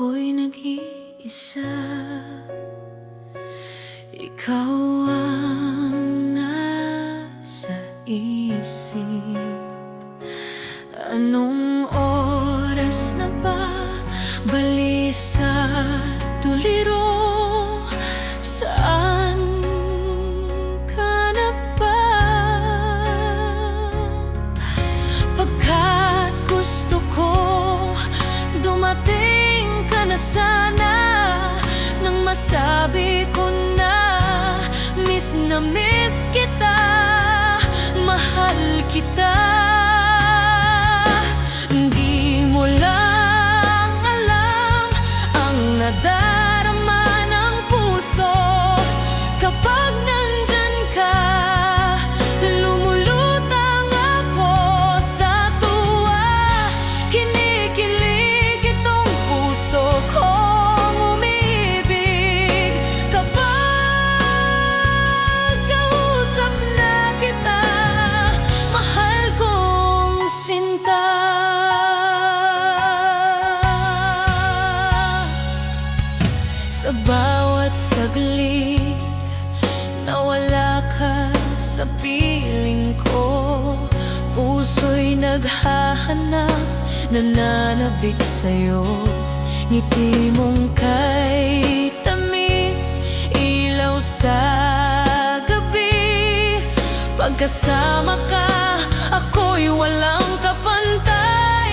ako'y nag-iisa, ikaw ang nasa isip. Anong oras na ba? Balisa, tuliro, saan ka na ba? Pagkat gusto ko dumating ka na sana, nang masabi ko na miss kita, mahal kita. Di mo lang alam ang nadarama ng puso kapag nandyan ka. Lumulutang ako sa tuwa, kinikilig itong puso kong umibig kapag kausap na kita, mahal kong sinta. Sa bawat saglit na wala ka sa piling ko, puso'y naghahanap, nananabik sa'yo. Ngiti mong kay tamis, ilaw sa gabi. Pagkasama ka, ako'y walang kapantay.